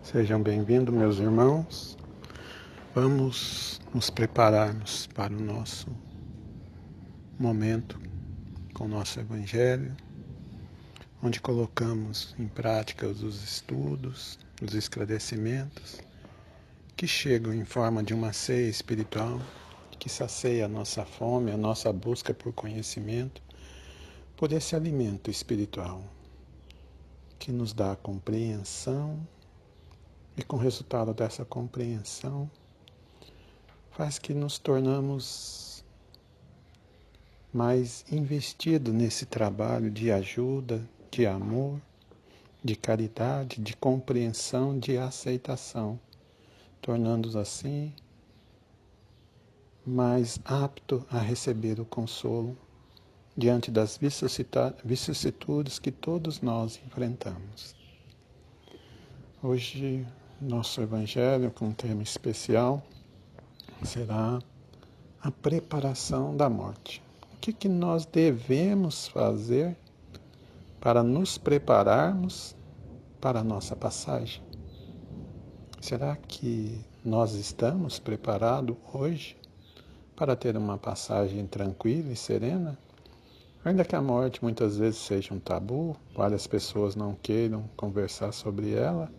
Sejam bem-vindos, meus irmãos. Vamos nos prepararmos para o nosso momento com o nosso Evangelho, onde colocamos em prática os estudos, os esclarecimentos, que chegam em forma de uma ceia espiritual, que sacia a nossa fome, a nossa busca por conhecimento, por esse alimento espiritual, que nos dá a compreensão e, com o resultado dessa compreensão, faz que nos tornamos mais investidos nesse trabalho de ajuda, de amor, de caridade, de compreensão, de aceitação, tornando-nos assim mais apto a receber o consolo diante das vicissitudes que todos nós enfrentamos. Hoje, nosso Evangelho, com um tema especial, será a preparação da morte. O que nós devemos fazer para nos prepararmos para a nossa passagem? Será que nós estamos preparados hoje para ter uma passagem tranquila e serena? Ainda que a morte muitas vezes seja um tabu, várias pessoas não queiram conversar sobre ela,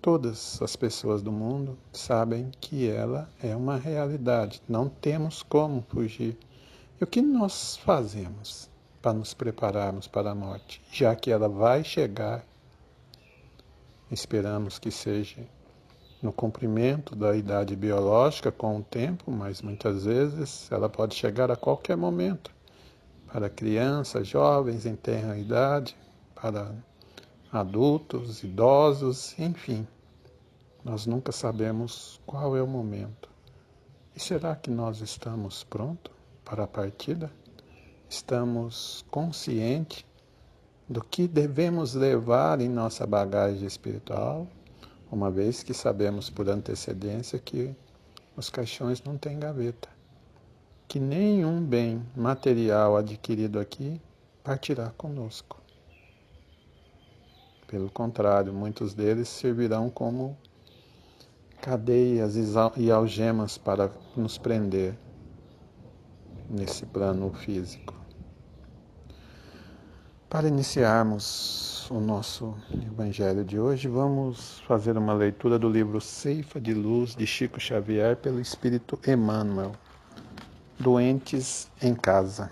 todas as pessoas do mundo sabem que ela é uma realidade, não temos como fugir. E o que nós fazemos para nos prepararmos para a morte, já que ela vai chegar? Esperamos que seja no cumprimento da idade biológica com o tempo, mas muitas vezes ela pode chegar a qualquer momento, para crianças, jovens em tenra idade, para adultos, idosos, enfim. Nós nunca sabemos qual é o momento. E será que nós estamos prontos para a partida? Estamos conscientes do que devemos levar em nossa bagagem espiritual, uma vez que sabemos por antecedência que os caixões não têm gaveta, que nenhum bem material adquirido aqui partirá conosco. Pelo contrário, muitos deles servirão como cadeias e algemas para nos prender nesse plano físico. Para iniciarmos o nosso Evangelho de hoje, vamos fazer uma leitura do livro Ceifa de Luz de Chico Xavier pelo Espírito Emmanuel, Doentes em Casa.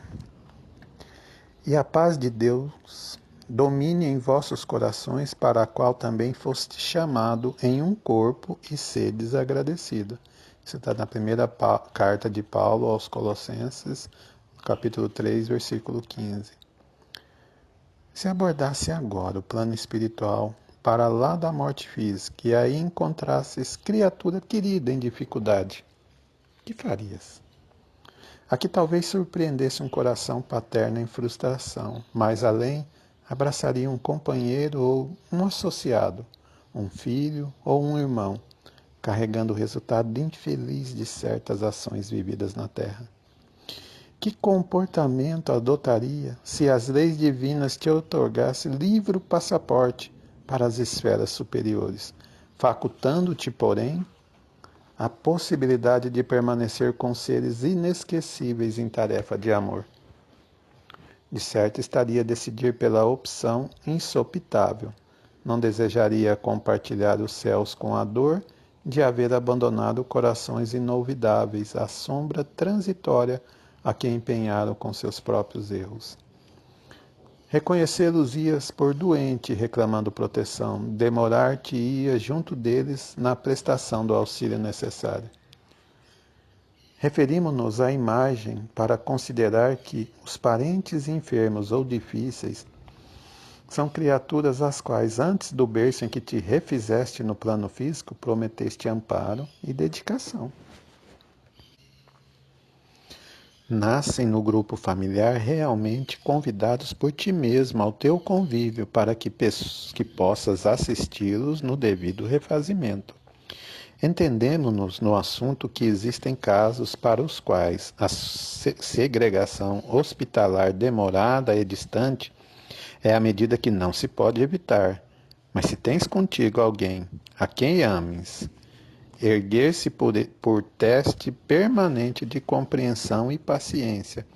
E a paz de Deus domine em vossos corações, para a qual também foste chamado em um corpo, e sedes agradecido. Isso está na primeira carta de Paulo aos Colossenses, capítulo 3, versículo 15. Se abordasse agora o plano espiritual, para lá da morte física, e aí encontrasses criatura querida em dificuldade, que farias? Aqui talvez surpreendesse um coração paterno em frustração, mais além abraçaria um companheiro ou um associado, um filho ou um irmão, carregando o resultado infeliz de certas ações vividas na terra. Que comportamento adotaria se as leis divinas te outorgassem livre passaporte para as esferas superiores, facultando-te, porém, a possibilidade de permanecer com seres inesquecíveis em tarefa de amor? De certo estaria a decidir pela opção insopitável. Não desejaria compartilhar os céus com a dor de haver abandonado corações inolvidáveis à sombra transitória a que empenharam com seus próprios erros. Reconhecê-los-ias por doente, reclamando proteção, demorar-te-ia junto deles na prestação do auxílio necessário. Referimos-nos à imagem para considerar que os parentes enfermos ou difíceis são criaturas às quais, antes do berço em que te refizeste no plano físico, prometeste amparo e dedicação. Nascem no grupo familiar realmente convidados por ti mesmo ao teu convívio para que possas assisti-los no devido refazimento. Entendemos-nos no assunto que existem casos para os quais a segregação hospitalar demorada e distante é a medida que não se pode evitar, Mas se tens contigo alguém a quem ames, erguer-se por teste permanente de compreensão e paciência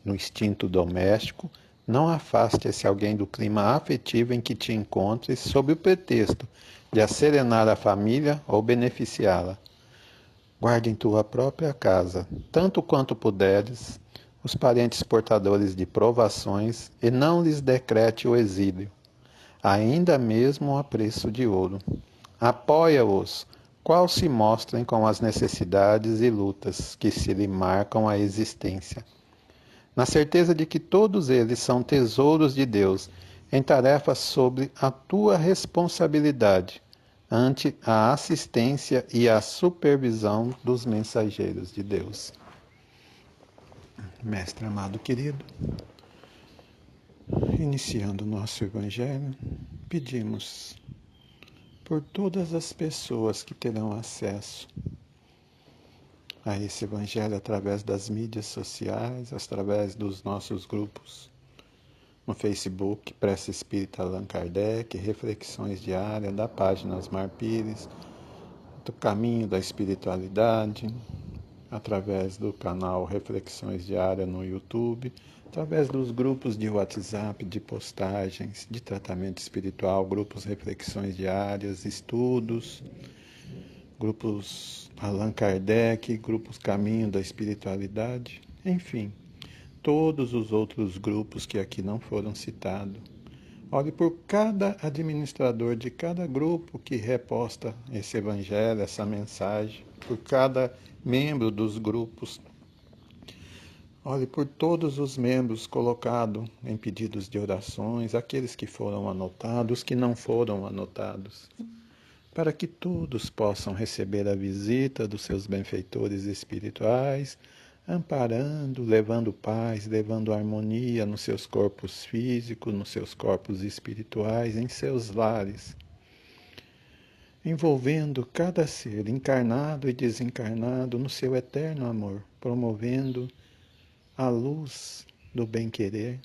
no instinto doméstico, não afaste esse alguém do clima afetivo em que te encontres sob o pretexto de acerenar a família ou beneficiá-la. Guarde em tua própria casa, tanto quanto puderes, os parentes portadores de provações e não lhes decrete o exílio, ainda mesmo a preço de ouro. Apoia-os, qual se mostrem com as necessidades e lutas que se lhe marcam a existência, na certeza de que todos eles são tesouros de Deus, em tarefas sobre a tua responsabilidade, ante a assistência e a supervisão dos mensageiros de Deus. Mestre amado querido, iniciando o nosso Evangelho, pedimos por todas as pessoas que terão acesso a esse Evangelho através das mídias sociais, através dos nossos grupos no Facebook, Prece Espírita Allan Kardec, Reflexões Diárias, da página Asmar Pires, do Caminho da Espiritualidade, através do canal Reflexões Diárias no YouTube, através dos grupos de WhatsApp, de postagens, de tratamento espiritual, grupos Reflexões Diárias, estudos, grupos Allan Kardec, grupos Caminho da Espiritualidade, enfim, todos os outros grupos que aqui não foram citados. Olhe por cada administrador de cada grupo que reposta esse evangelho, essa mensagem, por cada membro dos grupos. Olhe por todos os membros colocados em pedidos de orações, aqueles que foram anotados, que não foram anotados, para que todos possam receber a visita dos seus benfeitores espirituais, amparando, levando paz, levando harmonia nos seus corpos físicos, nos seus corpos espirituais, em seus lares, envolvendo cada ser encarnado e desencarnado no seu eterno amor, promovendo a luz do bem-querer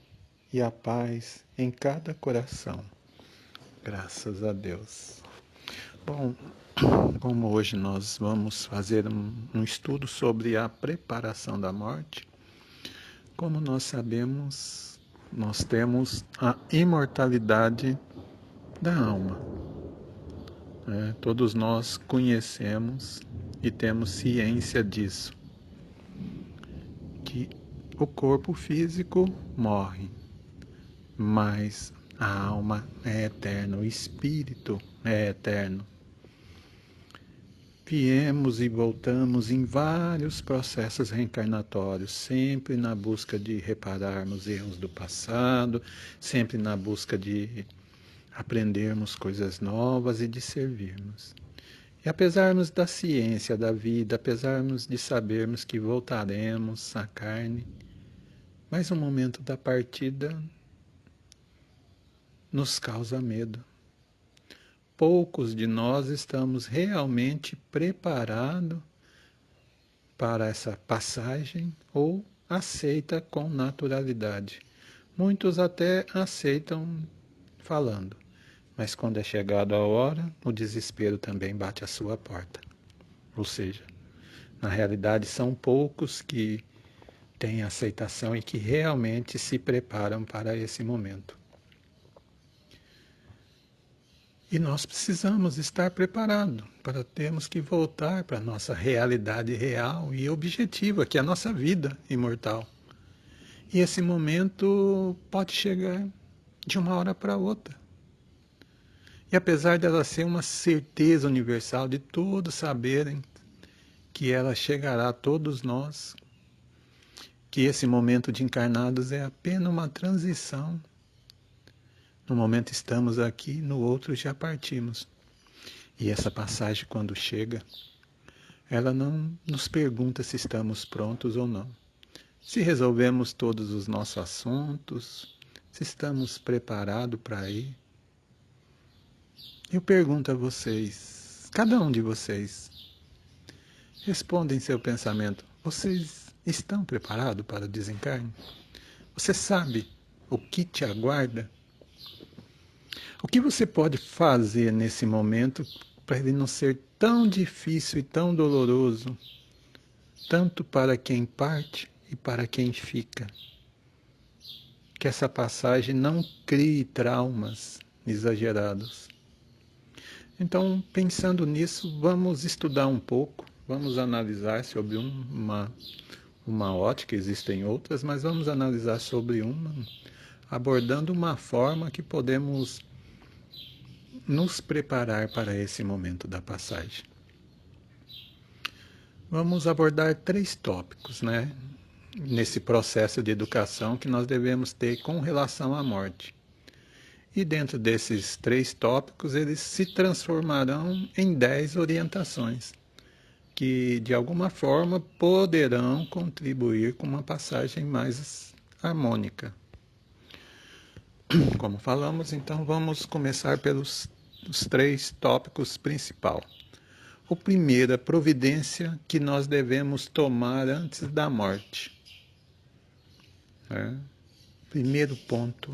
e a paz em cada coração. Graças a Deus. Bom, como hoje nós vamos fazer um estudo sobre a preparação da morte, como nós sabemos, nós temos a imortalidade da alma. Todos nós conhecemos e temos ciência disso, que o corpo físico morre, mas a alma é eterna, o espírito é eterno. Viemos e voltamos em vários processos reencarnatórios, sempre na busca de repararmos erros do passado, sempre na busca de aprendermos coisas novas e de servirmos. E apesarmos da ciência da vida, apesarmos de sabermos que voltaremos à carne, mas o momento da partida nos causa medo. Poucos de nós estamos realmente preparados para essa passagem ou aceita com naturalidade. Muitos até aceitam falando, mas quando é chegado a hora, o desespero também bate à sua porta. Ou seja, na realidade são poucos que têm aceitação e que realmente se preparam para esse momento. E nós precisamos estar preparados para termos que voltar para a nossa realidade real e objetiva, que é a nossa vida imortal. E esse momento pode chegar de uma hora para outra. E apesar dela ser uma certeza universal de todos saberem que ela chegará a todos nós, que esse momento de encarnados é apenas uma transição. No momento estamos aqui, no outro já partimos. E essa passagem, quando chega, ela não nos pergunta se estamos prontos ou não. Se resolvemos todos os nossos assuntos, se estamos preparados para ir. Eu pergunto a vocês, cada um de vocês, responda em seu pensamento, vocês estão preparados para o desencarne? Você sabe o que te aguarda? O que você pode fazer nesse momento para ele não ser tão difícil e tão doloroso, tanto para quem parte e para quem fica? Que essa passagem não crie traumas exagerados. Então, pensando nisso, vamos estudar um pouco, vamos analisar sobre uma ótica, existem outras, mas vamos analisar sobre uma, abordando uma forma que podemos nos preparar para esse momento da passagem. Vamos abordar 3 tópicos, né? Nesse processo de educação que nós devemos ter com relação à morte. E dentro desses 3 tópicos, eles se transformarão em 10 orientações, que de alguma forma poderão contribuir com uma passagem mais harmônica. Como falamos, então vamos começar pelos os 3 tópicos principais. O primeiro, a providência que nós devemos tomar antes da morte. Primeiro ponto,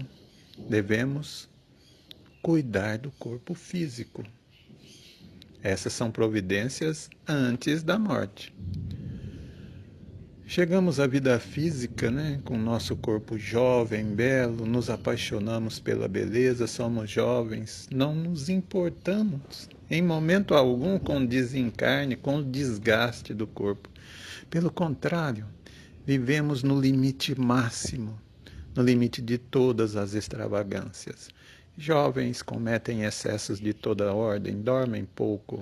devemos cuidar do corpo físico. Essas são providências antes da morte. Chegamos à vida física, né, com o nosso corpo jovem, belo, nos apaixonamos pela beleza, somos jovens, não nos importamos em momento algum com o desencarne, com o desgaste do corpo. Pelo contrário, vivemos no limite máximo, no limite de todas as extravagâncias. Jovens cometem excessos de toda ordem, dormem pouco.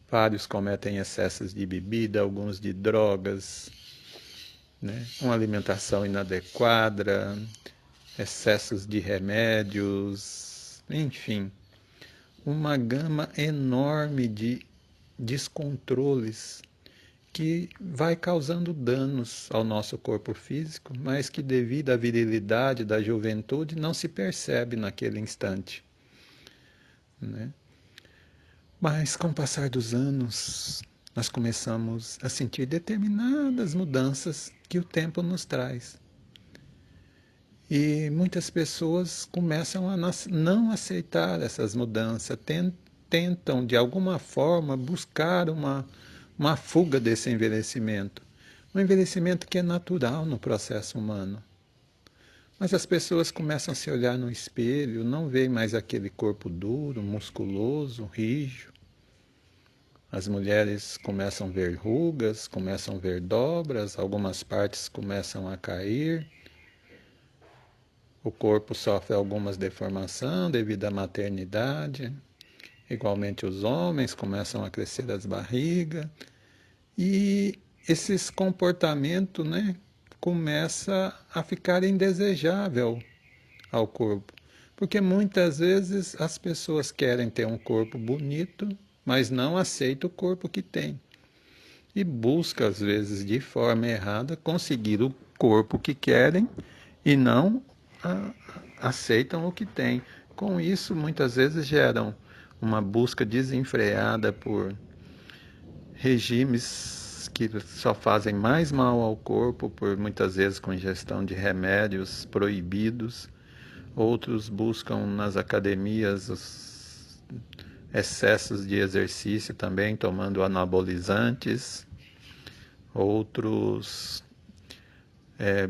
Vários cometem excessos de bebida, alguns de drogas, né? Uma alimentação inadequada, excessos de remédios, enfim, uma gama enorme de descontroles que vai causando danos ao nosso corpo físico, mas que devido à virilidade da juventude não se percebe naquele instante, né? Mas com o passar dos anos, nós começamos a sentir determinadas mudanças que o tempo nos traz. E muitas pessoas começam a não aceitar essas mudanças, tentam de alguma forma buscar uma fuga desse envelhecimento. Um envelhecimento que é natural no processo humano. Mas as pessoas começam a se olhar no espelho, não veem mais aquele corpo duro, musculoso, rijo. As mulheres começam a ver rugas, começam a ver dobras, algumas partes começam a cair. O corpo sofre algumas deformações devido à maternidade. Igualmente os homens começam a crescer as barrigas. E esses comportamentos, né, começa a ficar indesejável ao corpo. Porque muitas vezes as pessoas querem ter um corpo bonito, mas não aceitam o corpo que tem. E buscam, às vezes, de forma errada, conseguir o corpo que querem e não aceitam o que têm. Com isso, muitas vezes geram uma busca desenfreada por regimes que só fazem mais mal ao corpo, por muitas vezes com ingestão de remédios proibidos. Outros buscam nas academias os excessos de exercício também, tomando anabolizantes. Outros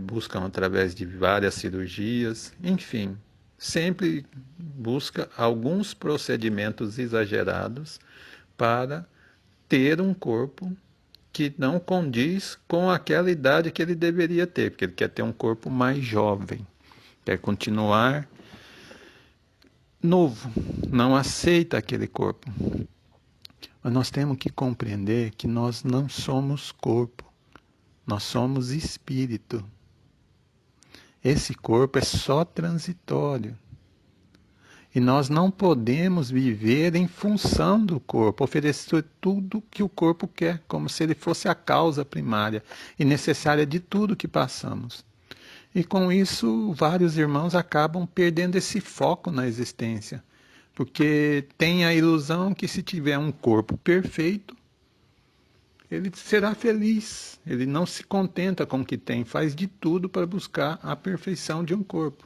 buscam através de várias cirurgias. Enfim, sempre busca alguns procedimentos exagerados para ter um corpo que não condiz com aquela idade que ele deveria ter, porque ele quer ter um corpo mais jovem, quer continuar novo, não aceita aquele corpo. Mas nós temos que compreender que nós não somos corpo, nós somos espírito. Esse corpo é só transitório. E nós não podemos viver em função do corpo, oferecer tudo que o corpo quer, como se ele fosse a causa primária e necessária de tudo que passamos. E com isso, vários irmãos acabam perdendo esse foco na existência, porque tem a ilusão que se tiver um corpo perfeito, ele será feliz. Ele não se contenta com o que tem, faz de tudo para buscar a perfeição de um corpo.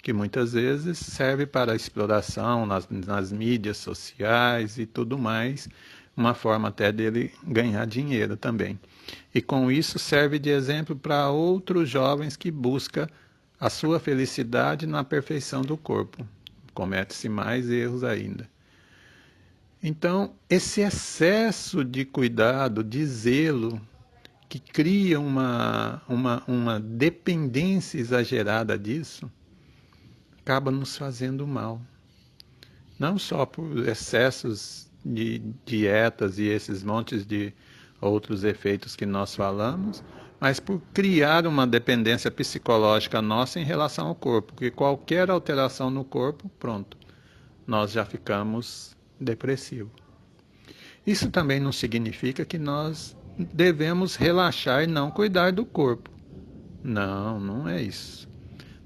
que muitas vezes serve para exploração nas mídias sociais e tudo mais, uma forma até dele ganhar dinheiro também. E com isso serve de exemplo para outros jovens que buscam a sua felicidade na perfeição do corpo. Comete-se mais erros ainda. Então, esse excesso de cuidado, de zelo, que cria uma dependência exagerada disso, acaba nos fazendo mal. Não só por excessos de dietas e esses montes de outros efeitos que nós falamos, mas por criar uma dependência psicológica nossa em relação ao corpo, porque qualquer alteração no corpo, pronto, nós já ficamos depressivos. Isso também não significa que nós devemos relaxar e não cuidar do corpo. Não, não é isso.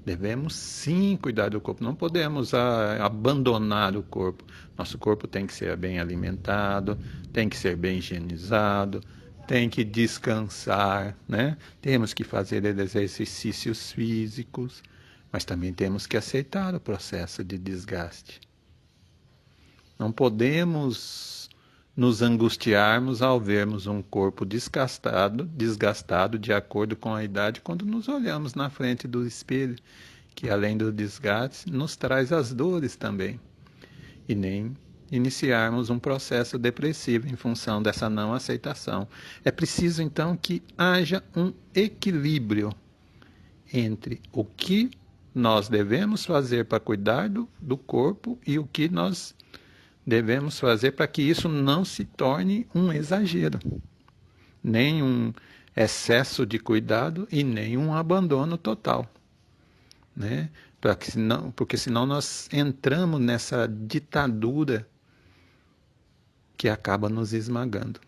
Devemos sim cuidar do corpo, não podemos abandonar o corpo. Nosso corpo tem que ser bem alimentado, tem que ser bem higienizado, tem que descansar, né? Temos que fazer exercícios físicos, mas também temos que aceitar o processo de desgaste. Não podemos nos angustiarmos ao vermos um corpo desgastado de acordo com a idade quando nos olhamos na frente do espelho, que além do desgaste nos traz as dores também. E nem iniciarmos um processo depressivo em função dessa não aceitação. É preciso então que haja um equilíbrio entre o que nós devemos fazer para cuidar do corpo e o que nós devemos fazer para que isso não se torne um exagero, nem um excesso de cuidado e nem um abandono total, né? Porque senão nós entramos nessa ditadura que acaba nos esmagando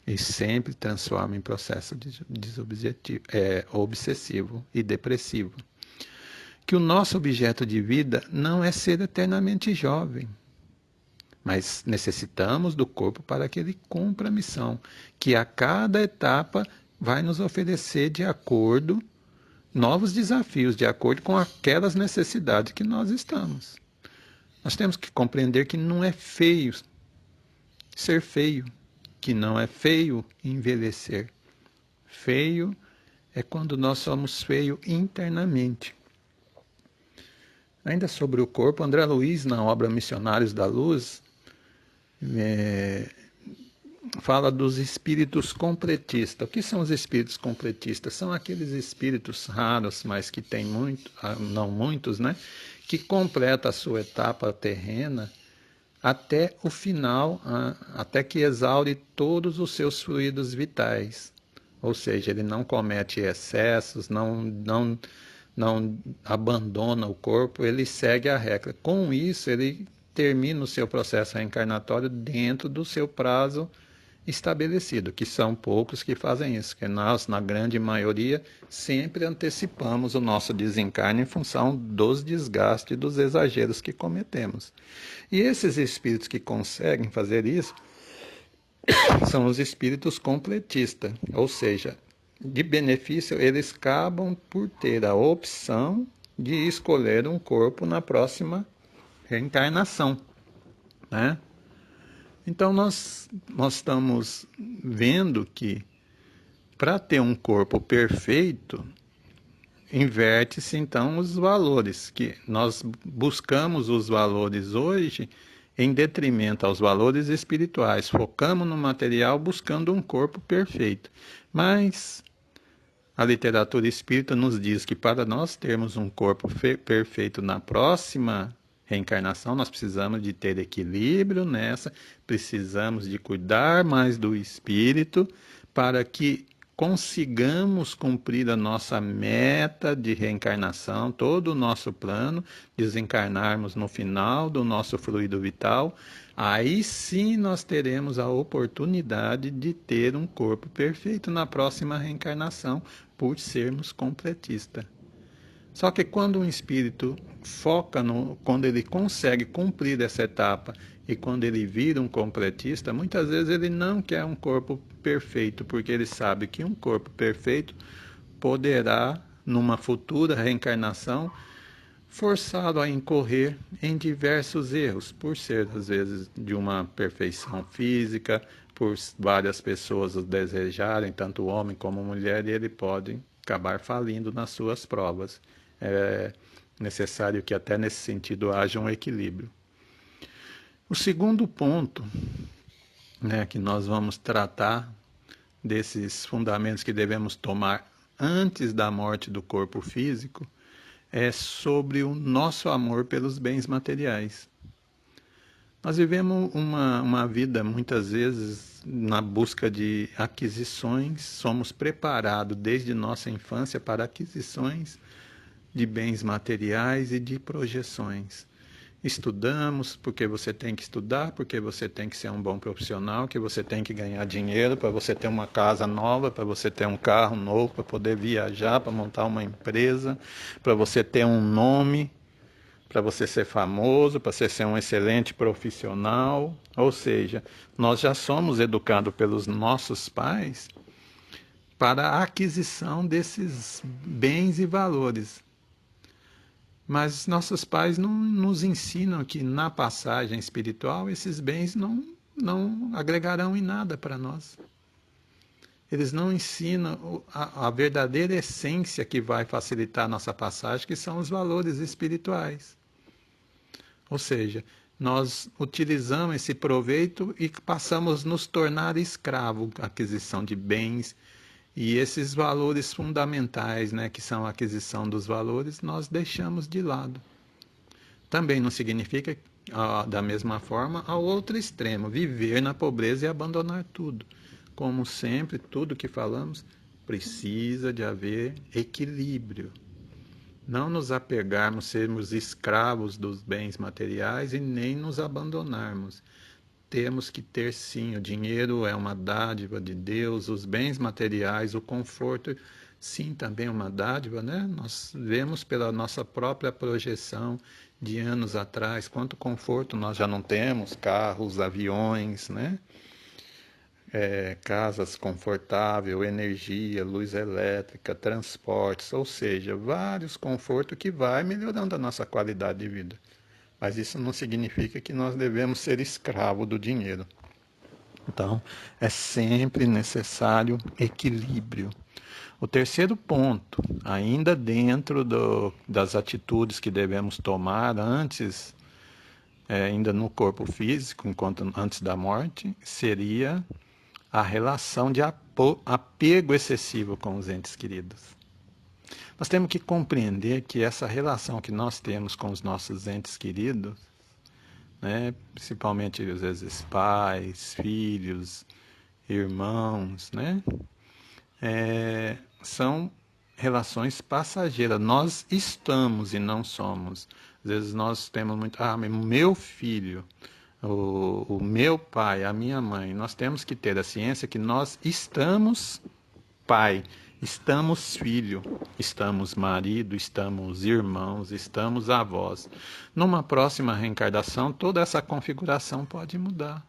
e sempre transforma em processo obsessivo e depressivo. Que o nosso objeto de vida não é ser eternamente jovem, mas necessitamos do corpo para que ele cumpra a missão, que a cada etapa vai nos oferecer de acordo novos desafios, de acordo com aquelas necessidades que nós estamos. Nós temos que compreender que não é feio ser feio, que não é feio envelhecer. Feio é quando nós somos feios internamente. Ainda sobre o corpo, André Luiz, na obra Missionários da Luz, fala dos espíritos completistas. O que são os espíritos completistas? São aqueles espíritos raros, mas que tem não muitos, né? Que completa a sua etapa terrena até o final, até que exaure todos os seus fluidos vitais. Ou seja, ele não comete excessos, não abandona o corpo, ele segue a regra. Com isso, ele termina o seu processo reencarnatório dentro do seu prazo estabelecido, que são poucos que fazem isso, que nós, na grande maioria, sempre antecipamos o nosso desencarne em função dos desgastes e dos exageros que cometemos. E esses espíritos que conseguem fazer isso são os espíritos completistas, ou seja, de benefício, eles acabam por ter a opção de escolher um corpo na próxima reencarnação, né? Então nós estamos vendo que para ter um corpo perfeito, inverte-se então os valores, que nós buscamos os valores hoje em detrimento aos valores espirituais, focamos no material buscando um corpo perfeito. Mas a literatura espírita nos diz que para nós termos um corpo perfeito na próxima reencarnação, nós precisamos de ter equilíbrio nessa, precisamos de cuidar mais do espírito para que consigamos cumprir a nossa meta de reencarnação, todo o nosso plano, desencarnarmos no final do nosso fluido vital, aí sim nós teremos a oportunidade de ter um corpo perfeito na próxima reencarnação, por sermos completistas. Só que quando um espírito foca quando ele consegue cumprir essa etapa e quando ele vira um completista, muitas vezes ele não quer um corpo perfeito, porque ele sabe que um corpo perfeito poderá, numa futura reencarnação, forçado a incorrer em diversos erros, por ser, às vezes, de uma perfeição física, por várias pessoas o desejarem, tanto homem como mulher, e ele pode acabar falindo nas suas provas. É necessário que até nesse sentido haja um equilíbrio. O segundo ponto, né, que nós vamos tratar desses fundamentos que devemos tomar antes da morte do corpo físico, é sobre o nosso amor pelos bens materiais. Nós vivemos uma vida, muitas vezes, na busca de aquisições, somos preparados desde nossa infância para aquisições de bens materiais e de projeções. Estudamos porque você tem que estudar, porque você tem que ser um bom profissional, que você tem que ganhar dinheiro para você ter uma casa nova, para você ter um carro novo, para poder viajar, para montar uma empresa, para você ter um nome, para você ser famoso, para você ser um excelente profissional. Ou seja, nós já somos educados pelos nossos pais para a aquisição desses bens e valores. Mas nossos pais não nos ensinam que na passagem espiritual esses bens não agregarão em nada para nós. Eles não ensinam a verdadeira essência que vai facilitar a nossa passagem, que são os valores espirituais. Ou seja, nós utilizamos esse proveito e passamos a nos tornar escravo, aquisição de bens, e esses valores fundamentais, né, que são a aquisição dos valores, nós deixamos de lado. Também não significa, da mesma forma, ao outro extremo, viver na pobreza e abandonar tudo. Como sempre, tudo que falamos precisa de haver equilíbrio. Não nos apegarmos, sermos escravos dos bens materiais e nem nos abandonarmos. Temos que ter sim, o dinheiro é uma dádiva de Deus, os bens materiais, o conforto, sim, também é uma dádiva, né? Nós vemos pela nossa própria projeção de anos atrás quanto conforto nós já não temos, carros, aviões, né? Casas confortáveis, energia, luz elétrica, transportes, ou seja, vários confortos que vai melhorando a nossa qualidade de vida. Mas isso não significa que nós devemos ser escravos do dinheiro. Então, é sempre necessário equilíbrio. O terceiro ponto, ainda dentro das atitudes que devemos tomar antes, ainda no corpo físico, antes da morte, seria a relação de apego excessivo com os entes queridos. Nós temos que compreender que essa relação que nós temos com os nossos entes queridos, né, principalmente às vezes pais, filhos, irmãos, né, são relações passageiras. Nós estamos e não somos. Às vezes nós temos muito, meu filho, o meu pai, a minha mãe. Nós temos que ter a ciência que nós estamos pai, estamos filho, estamos marido, estamos irmãos, estamos avós. Numa próxima reencarnação, toda essa configuração pode mudar.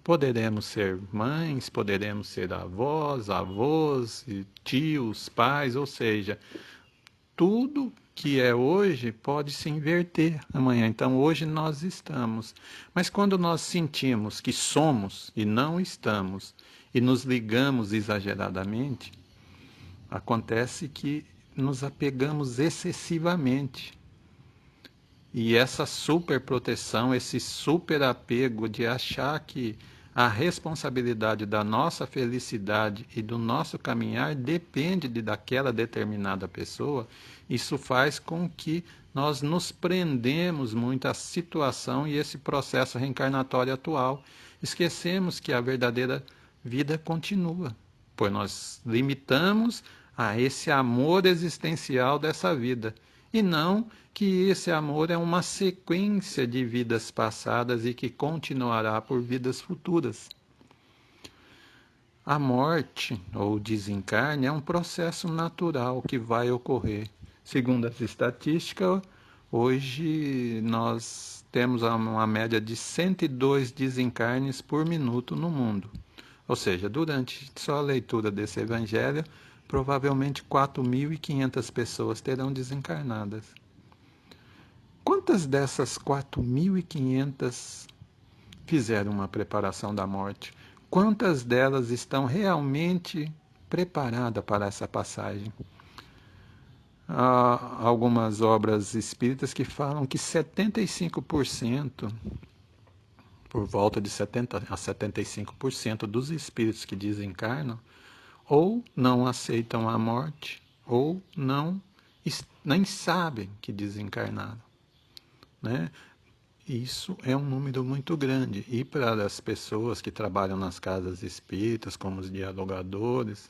Poderemos ser mães, poderemos ser avós, avós, tios, pais, ou seja, tudo que é hoje pode se inverter amanhã. Então, hoje nós estamos. Mas quando nós sentimos que somos e não estamos, e nos ligamos exageradamente, acontece que nos apegamos excessivamente. E essa superproteção, esse superapego de achar que a responsabilidade da nossa felicidade e do nosso caminhar depende daquela determinada pessoa, isso faz com que nós nos prendemos muito à situação e esse processo reencarnatório atual. Esquecemos que a verdadeira vida continua, pois nós limitamos a esse amor existencial dessa vida, e não que esse amor é uma sequência de vidas passadas e que continuará por vidas futuras. A morte ou desencarne é um processo natural que vai ocorrer. Segundo as estatísticas, hoje nós temos uma média de 102 desencarnes por minuto no mundo. Ou seja, durante só a leitura desse evangelho, provavelmente 4.500 pessoas terão desencarnadas. quantas dessas 4.500 fizeram uma preparação da morte? Quantas delas estão realmente preparadas para essa passagem? Há algumas obras espíritas que falam que 75%, por volta de 70 a 75% dos espíritos que desencarnam, ou não aceitam a morte, ou nem sabem que desencarnaram, né? Isso é um número muito grande. E para as pessoas que trabalham nas casas espíritas, como os dialogadores,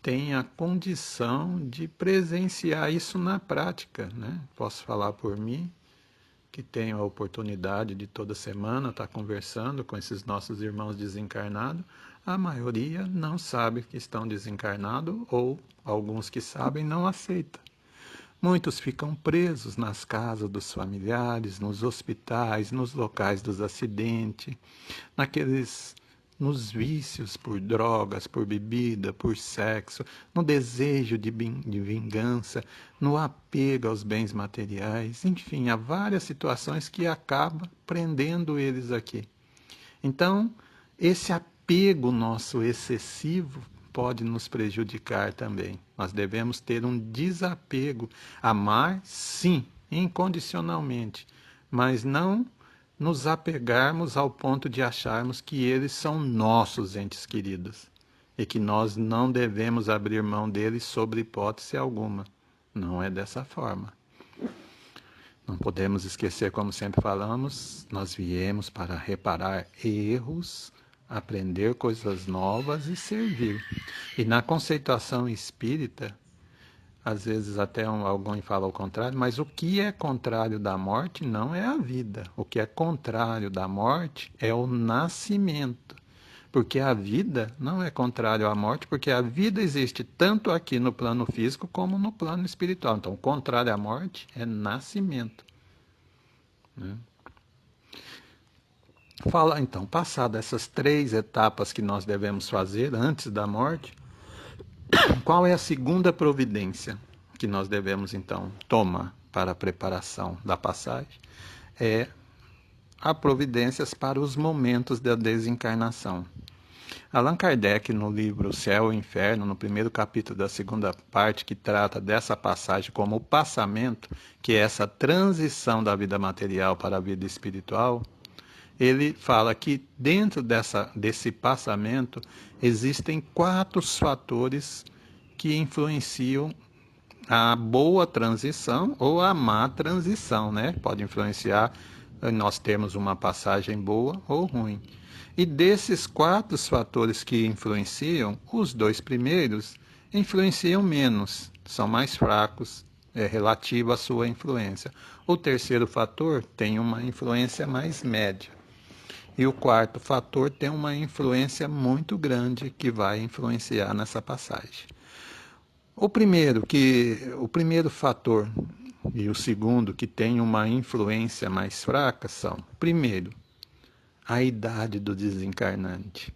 têm a condição de presenciar isso na prática, né? Posso falar por mim, que tenho a oportunidade de toda semana estar conversando com esses nossos irmãos desencarnados. A maioria não sabe que estão desencarnados, ou alguns que sabem não aceitam. Muitos ficam presos nas casas dos familiares, nos hospitais, nos locais dos acidentes, nos vícios por drogas, por bebida, por sexo, no desejo de vingança, no apego aos bens materiais, enfim, há várias situações que acabam prendendo eles aqui. Então, esse apego nosso excessivo pode nos prejudicar também. Nós devemos ter um desapego, amar, sim, incondicionalmente, mas não nos apegarmos ao ponto de acharmos que eles são nossos entes queridos e que nós não devemos abrir mão deles sob hipótese alguma. Não é dessa forma. Não podemos esquecer, como sempre falamos, nós viemos para reparar erros, aprender coisas novas e servir. E na conceituação espírita, às vezes até alguém fala o contrário, mas o que é contrário da morte não é a vida. O que é contrário da morte é o nascimento. Porque a vida não é contrário à morte, porque a vida existe tanto aqui no plano físico como no plano espiritual. Então, o contrário à morte é nascimento, né? Fala, então, passado essas 3 etapas que nós devemos fazer antes da morte, qual é a segunda providência que nós devemos, então, tomar para a preparação da passagem? É a providências para os momentos da desencarnação. Allan Kardec, no livro Céu e Inferno, no primeiro capítulo da segunda parte, que trata dessa passagem como o passamento, que é essa transição da vida material para a vida espiritual, ele fala que dentro desse passamento existem 4 fatores que influenciam a boa transição ou a má transição, né? Pode influenciar nós termos uma passagem boa ou ruim. E desses 4 fatores que influenciam, os 2 primeiros influenciam menos, são mais fracos, relativo à sua influência. O terceiro fator tem uma influência mais média. E o quarto fator tem uma influência muito grande que vai influenciar nessa passagem. O primeiro fator e o segundo que tem uma influência mais fraca são, primeiro, a idade do desencarnante.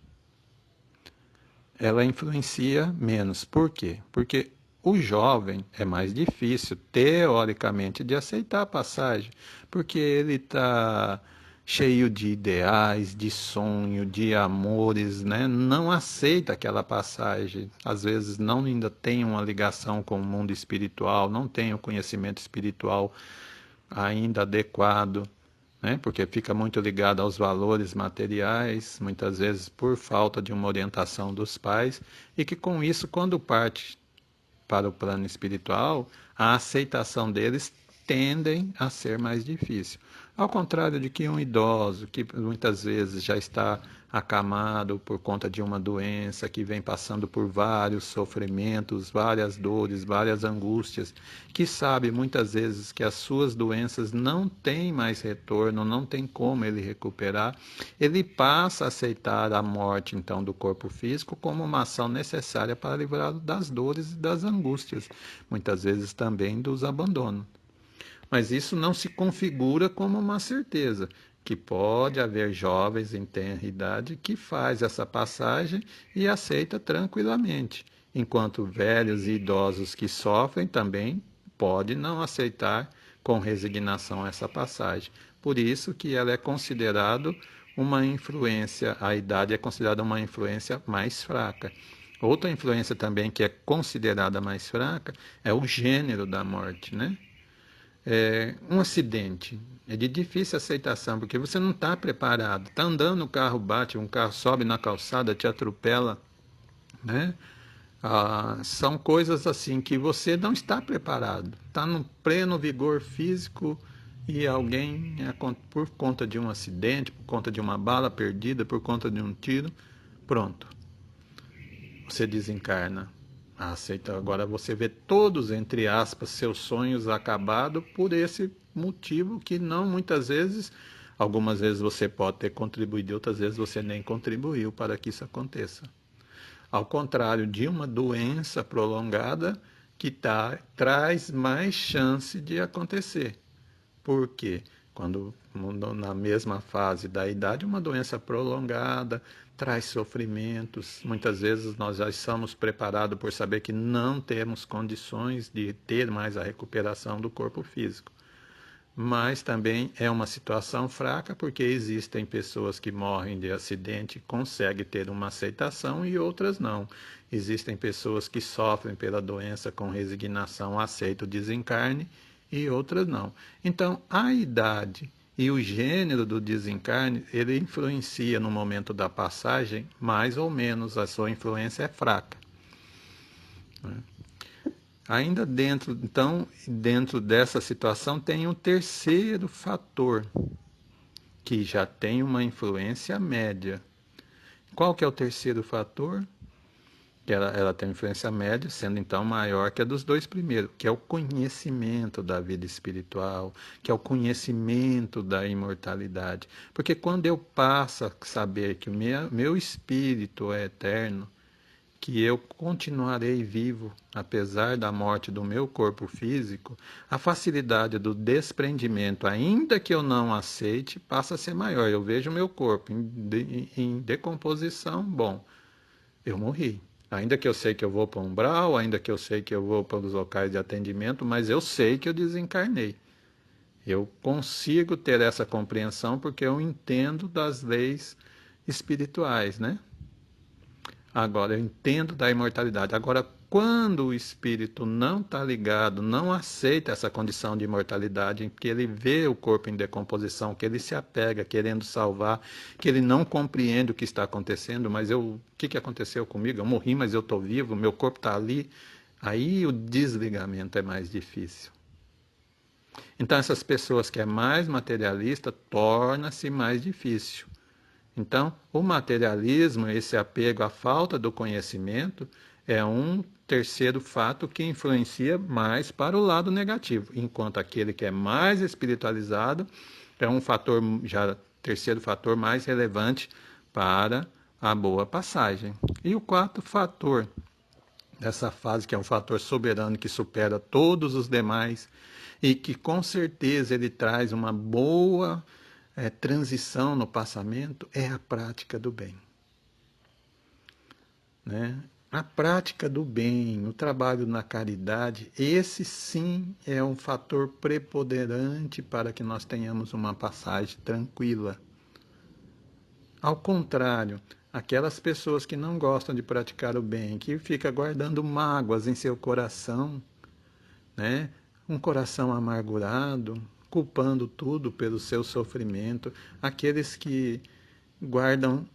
Ela influencia menos. Por quê? Porque o jovem é mais difícil, teoricamente, de aceitar a passagem, porque ele está cheio de ideais, de sonho, de amores, né? Não aceita aquela passagem. Às vezes não ainda tem uma ligação com o mundo espiritual, não tem o conhecimento espiritual ainda adequado, né? Porque fica muito ligado aos valores materiais, muitas vezes por falta de uma orientação dos pais, e que com isso, quando parte para o plano espiritual, a aceitação deles tendem a ser mais difícil. Ao contrário de que um idoso, que muitas vezes já está acamado por conta de uma doença, que vem passando por vários sofrimentos, várias dores, várias angústias, que sabe muitas vezes que as suas doenças não têm mais retorno, não tem como ele recuperar, ele passa a aceitar a morte, então, do corpo físico como uma ação necessária para livrá-lo das dores e das angústias, muitas vezes também dos abandonos. Mas isso não se configura como uma certeza, que pode haver jovens em tenra idade que faz essa passagem e aceita tranquilamente, enquanto velhos e idosos que sofrem também podem não aceitar com resignação a essa passagem. Por isso que ela é considerada uma influência, a idade é considerada uma influência mais fraca. Outra influência também que é considerada mais fraca é o gênero da morte, né? Um acidente é de difícil aceitação, porque você não está preparado. Está andando, o carro bate, um carro sobe na calçada, te atropela, né? São coisas assim que você não está preparado. Está no pleno vigor físico e alguém, por conta de um acidente, por conta de uma bala perdida, por conta de um tiro, pronto, você desencarna. Aceita. Agora você vê todos, entre aspas, seus sonhos acabados por esse motivo que não muitas vezes, algumas vezes você pode ter contribuído, outras vezes você nem contribuiu para que isso aconteça. Ao contrário de uma doença prolongada que traz mais chance de acontecer. Por quê? Quando na mesma fase da idade, uma doença prolongada traz sofrimentos. Muitas vezes nós já estamos preparados por saber que não temos condições de ter mais a recuperação do corpo físico. Mas também é uma situação fraca porque existem pessoas que morrem de acidente e conseguem ter uma aceitação e outras não. Existem pessoas que sofrem pela doença com resignação, aceitam o desencarne e outras não. Então, a idade e o gênero do desencarne, ele influencia no momento da passagem, mais ou menos, a sua influência é fraca. Ainda dentro dessa situação tem um terceiro fator, que já tem uma influência média. Qual que é o terceiro fator? Que ela tem influência média, sendo então maior que a dos dois primeiros, que é o conhecimento da vida espiritual, que é o conhecimento da imortalidade. Porque quando eu passo a saber que o meu espírito é eterno, que eu continuarei vivo, apesar da morte do meu corpo físico, a facilidade do desprendimento, ainda que eu não aceite, passa a ser maior. Eu vejo o meu corpo em decomposição, bom, eu morri. Ainda que eu sei que eu vou para o umbral, ainda que eu sei que eu vou para os locais de atendimento, mas eu sei que eu desencarnei. Eu consigo ter essa compreensão porque eu entendo das leis espirituais, né? Agora, eu entendo da imortalidade. Agora, quando o espírito não está ligado, não aceita essa condição de imortalidade, em que ele vê o corpo em decomposição, que ele se apega querendo salvar, que ele não compreende o que está acontecendo, mas o que aconteceu comigo? Eu morri, mas eu estou vivo, meu corpo está ali. Aí o desligamento é mais difícil. Então, essas pessoas que é mais materialista, torna-se mais difícil. Então, o materialismo, esse apego à falta do conhecimento, é um terceiro fato que influencia mais para o lado negativo, enquanto aquele que é mais espiritualizado é um fator, já terceiro fator mais relevante para a boa passagem. E o quarto fator dessa fase, que é um fator soberano que supera todos os demais e que com certeza ele traz uma boa transição no passamento, é a prática do bem. Né? A prática do bem, o trabalho na caridade, esse sim é um fator preponderante para que nós tenhamos uma passagem tranquila. Ao contrário, aquelas pessoas que não gostam de praticar o bem, que ficam guardando mágoas em seu coração, né? Um coração amargurado, culpando tudo pelo seu sofrimento, aqueles que guardam,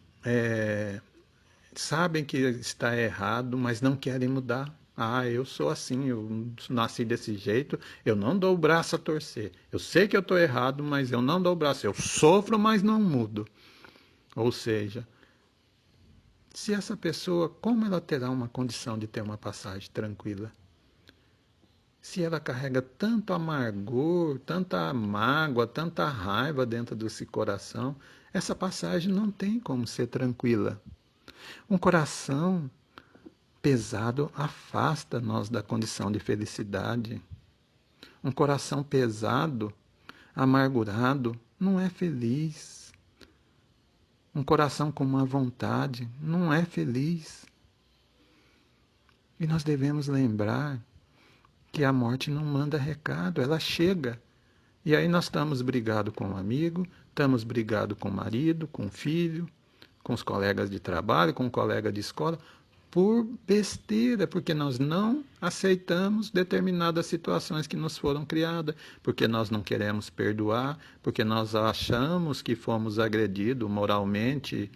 sabem que está errado, mas não querem mudar. Ah, eu sou assim, eu nasci desse jeito, eu não dou o braço a torcer. Eu sei que eu estou errado, mas eu não dou o braço. Eu sofro, mas não mudo. Ou seja, se essa pessoa, como ela terá uma condição de ter uma passagem tranquila? Se ela carrega tanto amargor, tanta mágoa, tanta raiva dentro desse coração, essa passagem não tem como ser tranquila. Um coração pesado afasta nós da condição de felicidade. Um coração pesado, amargurado, não é feliz. Um coração com má vontade não é feliz. E nós devemos lembrar que a morte não manda recado, ela chega. E aí nós estamos brigados com um amigo, estamos brigados com o marido, com o filho, com os colegas de trabalho, com o colega de escola, por besteira, porque nós não aceitamos determinadas situações que nos foram criadas, porque nós não queremos perdoar, porque nós achamos que fomos agredidos moralmente,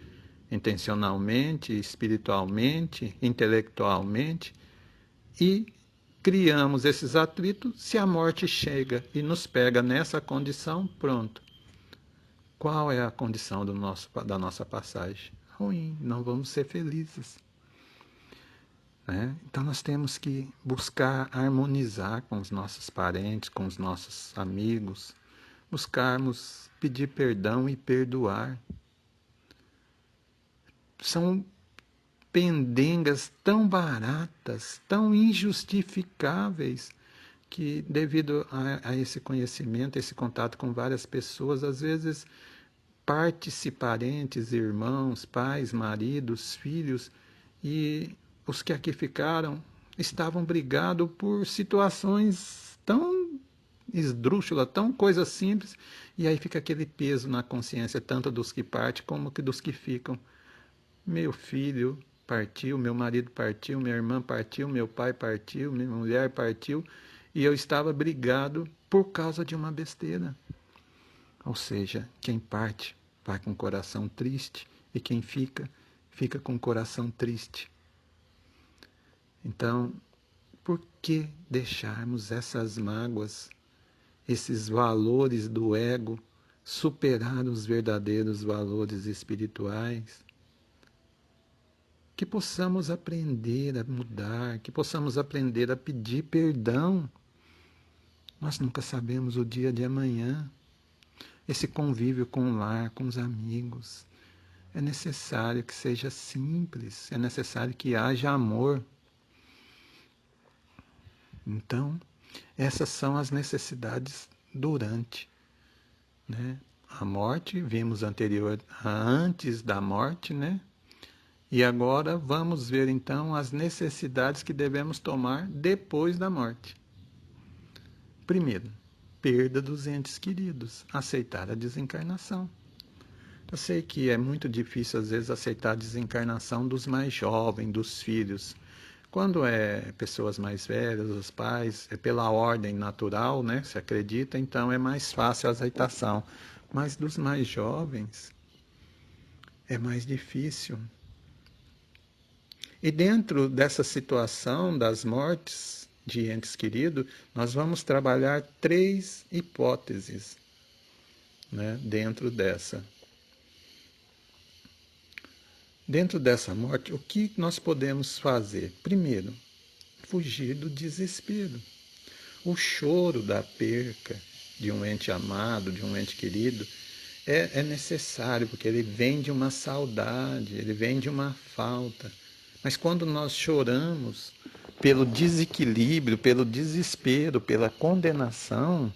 intencionalmente, espiritualmente, intelectualmente, e criamos esses atritos. Se a morte chega e nos pega nessa condição, pronto. Qual é a condição da nossa passagem? Ruim, não vamos ser felizes. Né? Então nós temos que buscar harmonizar com os nossos parentes, com os nossos amigos, buscarmos pedir perdão e perdoar. São pendengas tão baratas, tão injustificáveis, que devido a esse conhecimento, esse contato com várias pessoas, às vezes parentes, irmãos, pais, maridos, filhos, e os que aqui ficaram estavam brigados por situações tão esdrúxulas, tão coisas simples, e aí fica aquele peso na consciência, tanto dos que partem como dos que ficam. Meu filho partiu, meu marido partiu, minha irmã partiu, meu pai partiu, minha mulher partiu, e eu estava brigado por causa de uma besteira. Ou seja, quem parte vai com o coração triste, e quem fica, fica com o coração triste. Então, por que deixarmos essas mágoas, esses valores do ego, superar os verdadeiros valores espirituais? Que possamos aprender a mudar, que possamos aprender a pedir perdão. Nós nunca sabemos o dia de amanhã. Esse convívio com o lar, com os amigos, é necessário que seja simples, é necessário que haja amor. Então, essas são as necessidades durante, né? A morte, vimos antes da morte, né? E agora vamos ver então as necessidades que devemos tomar depois da morte. Primeiro, perda dos entes queridos, aceitar a desencarnação. Eu sei que é muito difícil às vezes aceitar a desencarnação dos mais jovens, dos filhos. Quando é pessoas mais velhas, os pais, é pela ordem natural, né? Se acredita, então é mais fácil a aceitação. Mas dos mais jovens é mais difícil. E dentro dessa situação das mortes de entes queridos, nós vamos trabalhar 3 hipóteses, né, dentro dessa. Dentro dessa morte, o que nós podemos fazer? Primeiro, fugir do desespero. O choro da perca de um ente amado, de um ente querido, é necessário, porque ele vem de uma saudade, ele vem de uma falta. Mas quando nós choramos pelo desequilíbrio, pelo desespero, pela condenação,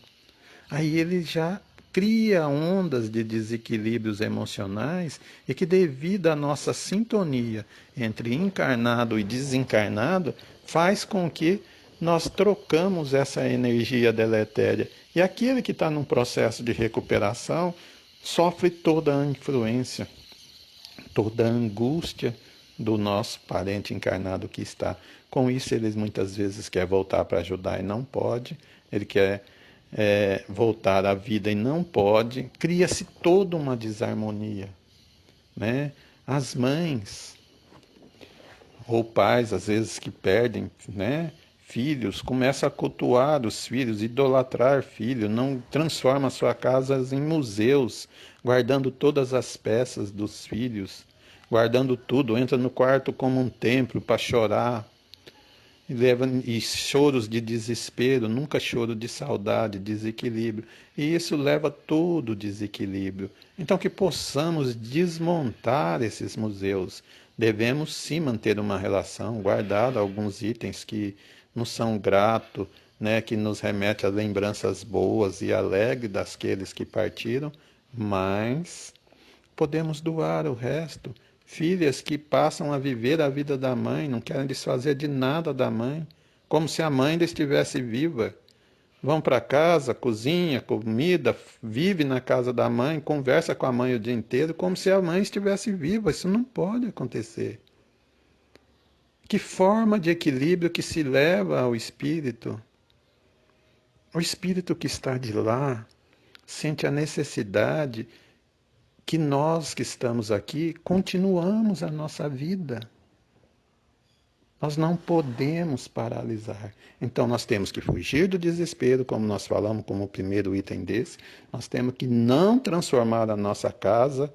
aí ele já cria ondas de desequilíbrios emocionais, e que, devido à nossa sintonia entre encarnado e desencarnado, faz com que nós trocamos essa energia deletéria. E aquele que está num processo de recuperação sofre toda a influência, toda a angústia do nosso parente encarnado que está. Com isso, ele muitas vezes quer voltar para ajudar e não pode, ele quer voltar à vida e não pode, cria-se toda uma desarmonia, né? As mães ou pais, às vezes, que perdem, né, filhos, começam a cultuar os filhos, idolatrar filhos, não transforma suas casas em museus, guardando todas as peças dos filhos, guardando tudo, entra no quarto como um templo para chorar, e choros de desespero, nunca choro de saudade, desequilíbrio. E isso leva todo o desequilíbrio. Então, que possamos desmontar esses museus. Devemos sim manter uma relação, guardar alguns itens que nos são gratos, né, que nos remete a lembranças boas e alegres daqueles que partiram, mas podemos doar o resto. Filhas que passam a viver a vida da mãe, não querem desfazer de nada da mãe, como se a mãe ainda estivesse viva. Vão para casa, cozinha, comida, vive na casa da mãe, conversa com a mãe o dia inteiro, como se a mãe estivesse viva. Isso não pode acontecer. Que forma de equilíbrio que se leva ao espírito? O espírito que está de lá sente a necessidade que nós que estamos aqui continuamos a nossa vida. Nós não podemos paralisar. Então nós temos que fugir do desespero, como nós falamos como o primeiro item desse. Nós temos que não transformar a nossa casa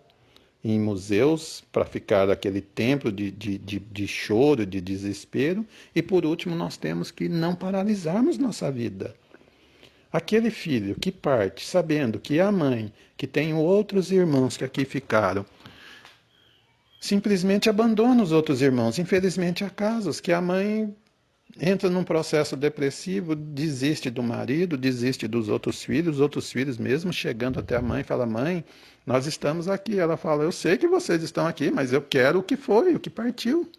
em museus para ficar aquele templo de choro, de desespero. E por último, nós temos que não paralisarmos nossa vida. Aquele filho que parte sabendo que a mãe, que tem outros irmãos que aqui ficaram, simplesmente abandona os outros irmãos. Infelizmente, há casos que a mãe entra num processo depressivo, desiste do marido, desiste dos outros filhos, os outros filhos mesmo chegando até a mãe, fala: mãe, nós estamos aqui. Ela fala: eu sei que vocês estão aqui, mas eu quero o que foi, o que partiu.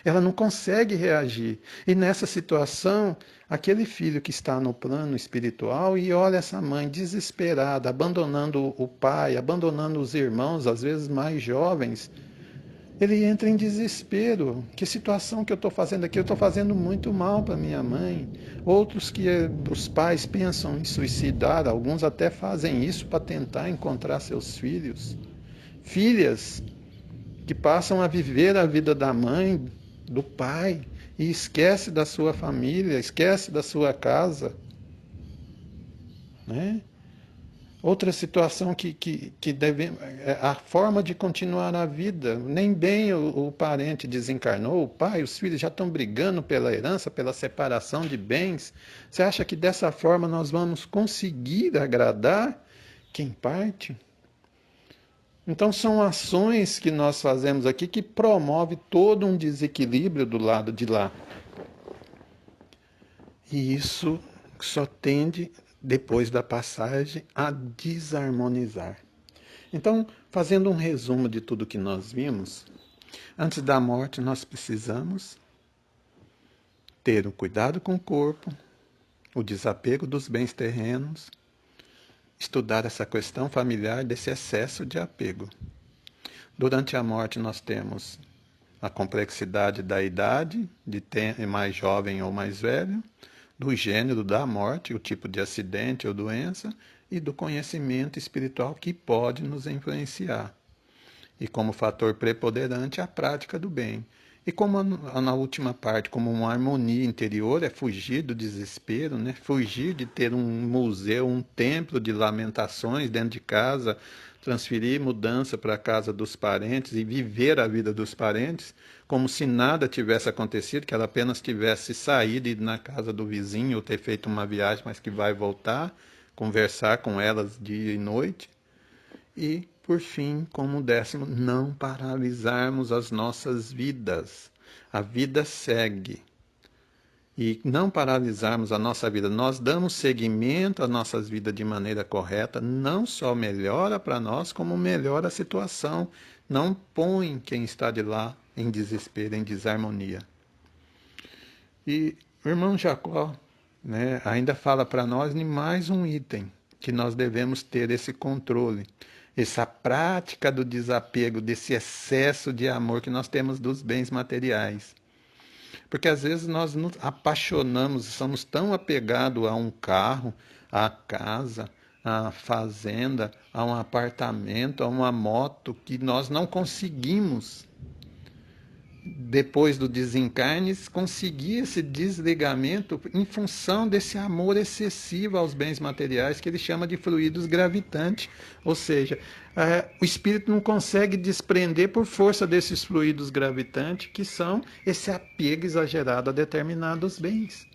Ela não consegue reagir. E nessa situação, aquele filho que está no plano espiritual e olha essa mãe desesperada, abandonando o pai, abandonando os irmãos, às vezes mais jovens, ele entra em desespero. Que situação que eu estou fazendo aqui? Eu estou fazendo muito mal para minha mãe. Outros que os pais pensam em suicidar, alguns até fazem isso para tentar encontrar seus filhos. Filhas que passam a viver a vida da mãe, do pai, e esquece da sua família, esquece da sua casa. Né? Outra situação que deve, a forma de continuar a vida. Nem bem o parente desencarnou, o pai, os filhos já estão brigando pela herança, pela separação de bens. Você acha que dessa forma nós vamos conseguir agradar quem parte? Então são ações que nós fazemos aqui que promove todo um desequilíbrio do lado de lá. E isso só tende, depois da passagem, a desarmonizar. Então, fazendo um resumo de tudo que nós vimos, antes da morte nós precisamos ter o cuidado com o corpo, o desapego dos bens terrenos, estudar essa questão familiar desse excesso de apego. Durante a morte nós temos a complexidade da idade, de ter mais jovem ou mais velho, do gênero da morte, o tipo de acidente ou doença, e do conhecimento espiritual que pode nos influenciar. E como fator preponderante, a prática do bem. E como na última parte, como uma harmonia interior, é fugir do desespero, né? Fugir de ter um museu, um templo de lamentações dentro de casa, transferir mudança para a casa dos parentes e viver a vida dos parentes, como se nada tivesse acontecido, que ela apenas tivesse saído e ido na casa do vizinho ou ter feito uma viagem, mas que vai voltar, conversar com elas dia e noite. E, por fim, como décimo, não paralisarmos as nossas vidas. A vida segue. E não paralisarmos a nossa vida. Nós damos seguimento às nossas vidas de maneira correta, não só melhora para nós, como melhora a situação. Não põe quem está de lá em desespero, em desarmonia. E o irmão Jacó, né, ainda fala para nós em mais um item, que nós devemos ter esse controle, essa prática do desapego, desse excesso de amor que nós temos dos bens materiais. Porque às vezes nós nos apaixonamos, somos tão apegados a um carro, à casa, à fazenda, a um apartamento, a uma moto, que nós não conseguimos, depois do desencarne, conseguir esse desligamento em função desse amor excessivo aos bens materiais, que ele chama de fluidos gravitantes. Ou seja, o espírito não consegue desprender por força desses fluidos gravitantes, que são esse apego exagerado a determinados bens.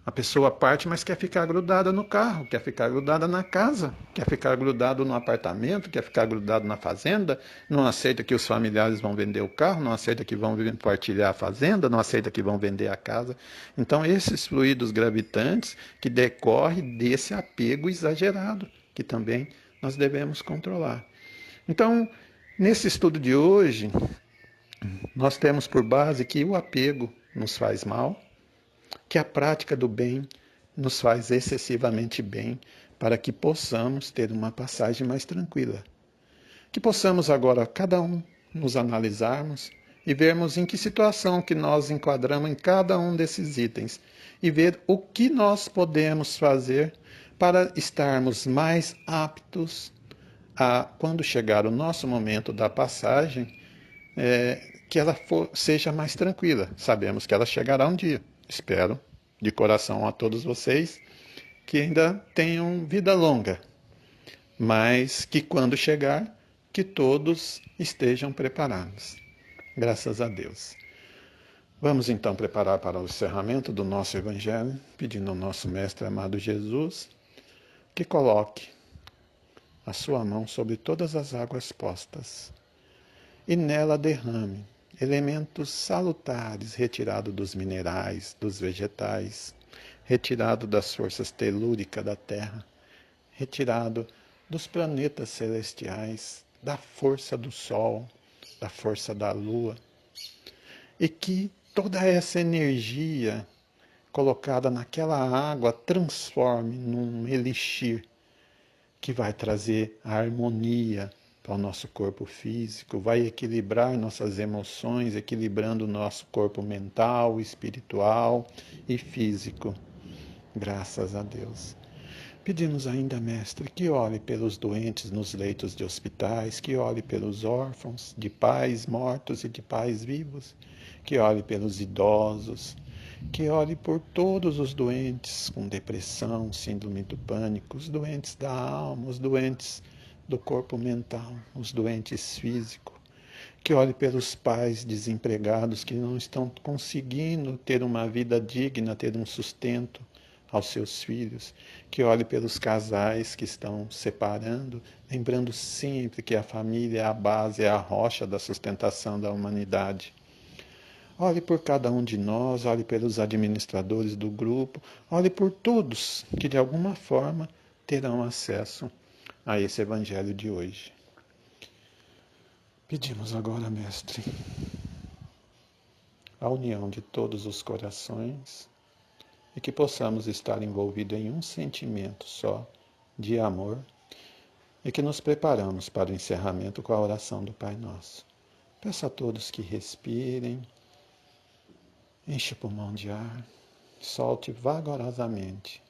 A pessoa parte, mas quer ficar grudada no carro, quer ficar grudada na casa, quer ficar grudado no apartamento, quer ficar grudado na fazenda, não aceita que os familiares vão vender o carro, não aceita que vão partilhar a fazenda, não aceita que vão vender a casa. Então, esses fluidos gravitantes que decorrem desse apego exagerado, que também nós devemos controlar. Então, nesse estudo de hoje, nós temos por base que o apego nos faz mal, que a prática do bem nos faz excessivamente bem para que possamos ter uma passagem mais tranquila. Que possamos agora, cada um, nos analisarmos e vermos em que situação que nós enquadramos em cada um desses itens e ver o que nós podemos fazer para estarmos mais aptos a, quando chegar o nosso momento da passagem, que ela seja mais tranquila. Sabemos que ela chegará um dia. Espero, de coração, a todos vocês que ainda tenham vida longa, mas que quando chegar, que todos estejam preparados. Graças a Deus. Vamos então preparar para o encerramento do nosso Evangelho, pedindo ao nosso Mestre amado Jesus que coloque a sua mão sobre todas as águas postas e nela derrame elementos salutares retirados dos minerais, dos vegetais, retirado das forças telúricas da Terra, retirado dos planetas celestiais, da força do Sol, da força da Lua, e que toda essa energia colocada naquela água transforme num elixir que vai trazer a harmonia para o nosso corpo físico, vai equilibrar nossas emoções, equilibrando o nosso corpo mental, espiritual e físico. Graças a Deus. Pedimos ainda, Mestre, que ore pelos doentes nos leitos de hospitais, que ore pelos órfãos, de pais mortos e de pais vivos, que ore pelos idosos, que ore por todos os doentes com depressão, síndrome do pânico, os doentes da alma, os doentes do corpo mental, os doentes físicos, que ore pelos pais desempregados que não estão conseguindo ter uma vida digna, ter um sustento aos seus filhos, que ore pelos casais que estão separando, lembrando sempre que a família é a base, é a rocha da sustentação da humanidade. Ore por cada um de nós, ore pelos administradores do grupo, ore por todos que de alguma forma terão acesso a esse Evangelho de hoje. Pedimos agora, Mestre, a união de todos os corações e que possamos estar envolvidos em um sentimento só de amor e que nos preparamos para o encerramento com a oração do Pai Nosso. Peço a todos que respirem, enche o pulmão de ar, solte vagarosamente.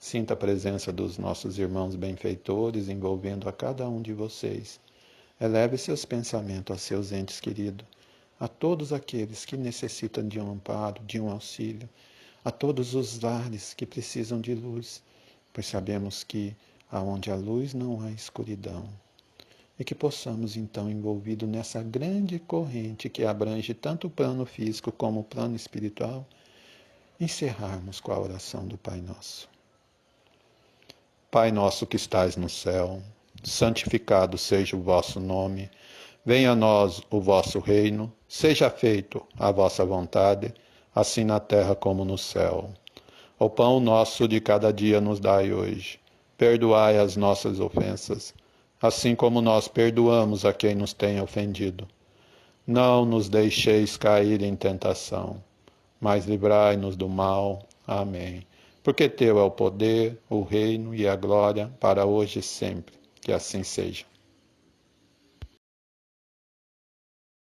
Sinta a presença dos nossos irmãos benfeitores envolvendo a cada um de vocês. Eleve seus pensamentos a seus entes queridos, a todos aqueles que necessitam de um amparo, de um auxílio, a todos os lares que precisam de luz, pois sabemos que aonde há luz não há escuridão. E que possamos então, envolvido nessa grande corrente que abrange tanto o plano físico como o plano espiritual, encerrarmos com a oração do Pai Nosso. Pai nosso que estais no céu, santificado seja o vosso nome, venha a nós o vosso reino, seja feito a vossa vontade, assim na terra como no céu. O pão nosso de cada dia nos dai hoje. Perdoai as nossas ofensas, assim como nós perdoamos a quem nos tem ofendido. Não nos deixeis cair em tentação, mas livrai-nos do mal. Amém. Porque teu é o poder, o reino e a glória para hoje e sempre. Que assim seja.